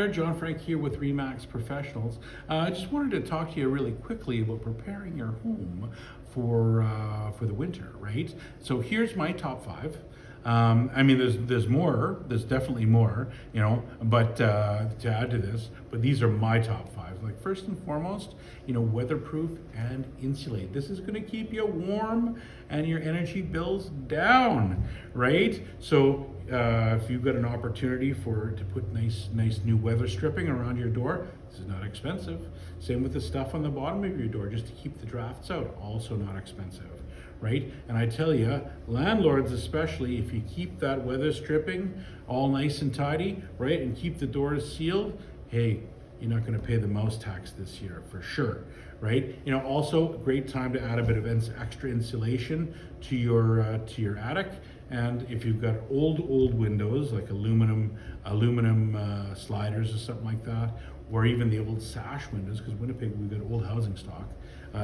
John Frank here with Remax Professionals. I just wanted to talk to you really quickly about preparing your home for the winter, right? So here's my top five. I mean, there's more. There's definitely more, But to add to this, but these are my top five. Like first and foremost, weatherproof and insulate. This is going to keep you warm and your energy bills down, right? So if you've got an opportunity to put nice new weather stripping around your door, this is not expensive. Same with the stuff on the bottom of your door, just to keep the drafts out, also not expensive, right? And I tell you, landlords especially, if you keep that weather stripping all nice and tidy, right, and keep the doors sealed, hey, you're not going to pay the most tax this year for sure, right? Also a great time to add a bit of extra insulation to your attic. And if you've got old windows like aluminum sliders or something like that, or even the old sash windows, because Winnipeg we've got old housing stock,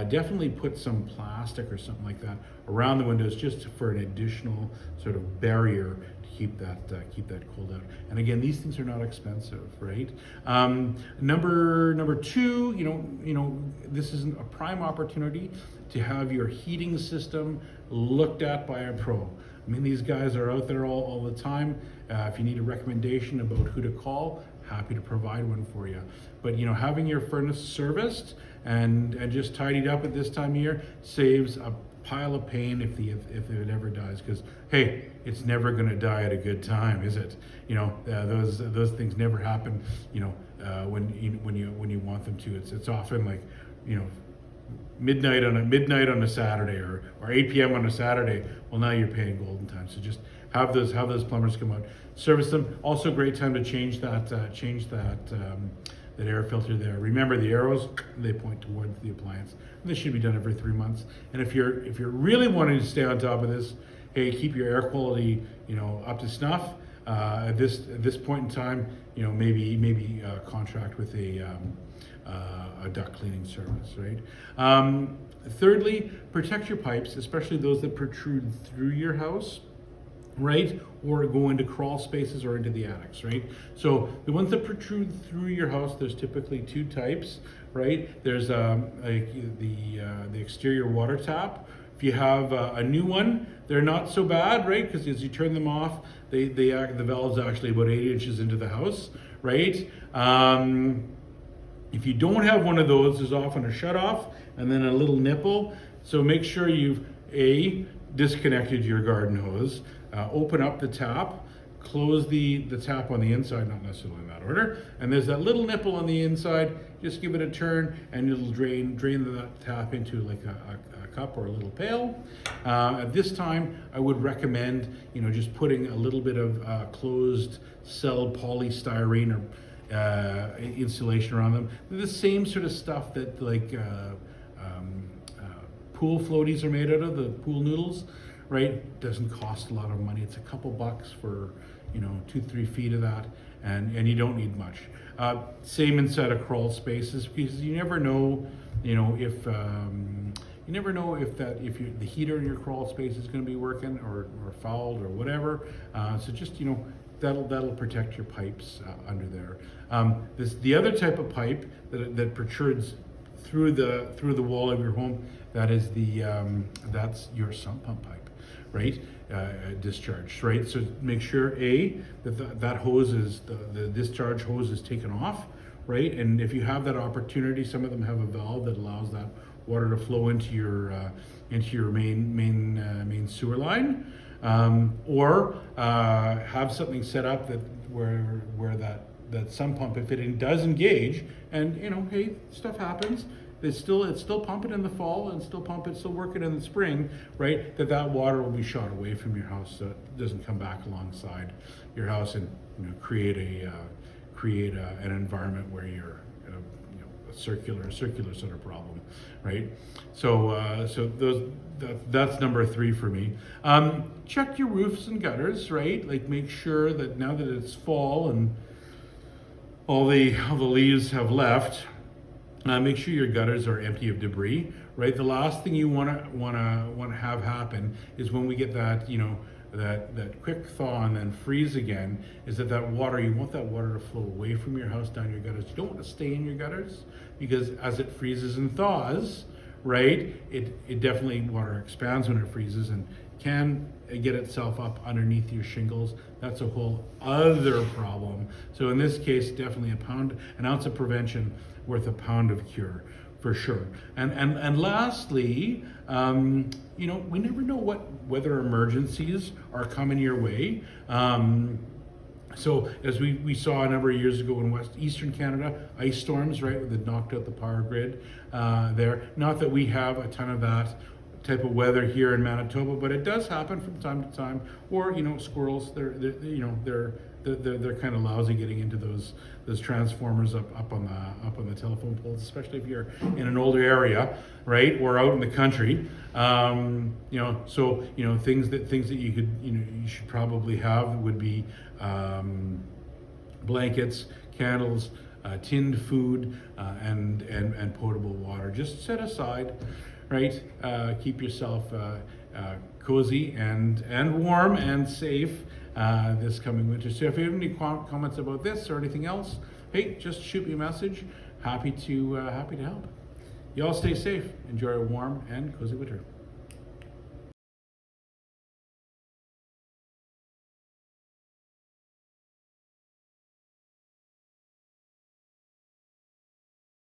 definitely put some plastic or something like that around the windows just for an additional sort of barrier to keep that cold out. And again, these things are not expensive, right? Number two, this is a prime opportunity to have your heating system looked at by a pro. I mean, these guys are out there all the time. If you need a recommendation about who to call, happy to provide one for you. But having your furnace serviced and just tidied up at this time of year saves a pile of pain if it ever dies. Because hey, it's never going to die at a good time, is it? Those things never happen. When you want them to. It's often like midnight on a Saturday or 8 p.m. on a Saturday. Well, now you're paying golden time. So just have those plumbers come out, service them. Also, a great time to change that air filter there. Remember, the arrows, they point towards the appliance. And this should be done every 3 months. And if you're really wanting to stay on top of this, hey, keep your air quality up to snuff. At this point in time, maybe contract with a duct cleaning service, right? Thirdly, protect your pipes, especially those that protrude through your house, right? Or go into crawl spaces or into the attics, right? So the ones that protrude through your house, there's typically two types, right? There's the exterior water tap. If you have a new one, they're not so bad, right? Because as you turn them off, the valve's actually about 8 inches into the house, right? If you don't have one of those, there's often a shutoff and then a little nipple. So make sure you've disconnected your garden hose, open up the tap, close the tap on the inside, not necessarily in that order, and there's that little nipple on the inside. Just give it a turn and it'll drain that tap into like a cup or a little pail. At this time, I would recommend just putting a little bit of closed cell polystyrene or insulation around them. They're the same sort of stuff that pool floaties are made out of, the pool noodles, right? Doesn't cost a lot of money. It's a couple bucks for 2-3 feet of that, and you don't need much. Same inside of crawl spaces, because you never know, if the heater in your crawl space is going to be working or fouled or whatever. So just that'll protect your pipes under there. The other type of pipe that protrudes through the wall of your home, that's your sump pump pipe, right? Discharged, right? So make sure that hose is the discharge hose is taken off, right? And if you have that opportunity, some of them have a valve that allows that water to flow into your main sewer line. Or have something set up where that sump pump, if it does engage, and hey, stuff happens. It's still pumping in the fall and still working in the spring, right? That water will be shot away from your house, so it doesn't come back alongside your house and create an environment where you're a circular sort of problem, right? So that's number 3 for me. Check your roofs and gutters, right? Like make sure that now that it's fall and all the leaves have left, make sure your gutters are empty of debris, right? The last thing you want to have happen is when we get that that quick thaw and then freeze again, is that water, you want that water to flow away from your house down your gutters. You don't want to stay in your gutters, because as it freezes and thaws, right, it definitely, water expands when it freezes and can get itself up underneath your shingles. That's a whole other problem. So in this case, definitely an ounce of prevention worth a pound of cure, for sure. And lastly, we never know what weather emergencies are coming your way. So as we saw a number of years ago in Eastern Canada, ice storms, right, that knocked out the power grid there. Not that we have a ton of that type of weather here in Manitoba, but it does happen from time to time. Or squirrels, they're kind of lousy getting into those transformers up on the telephone poles, especially if you're in an older area, right, or out in the country. So things that you could you should probably have would be blankets, candles, tinned food, and potable water. Just set aside, right? Keep yourself cozy and warm and safe this coming winter. So if you have any comments about this or anything else, hey, just shoot me a message. Happy to help. You all stay safe. Enjoy a warm and cozy winter.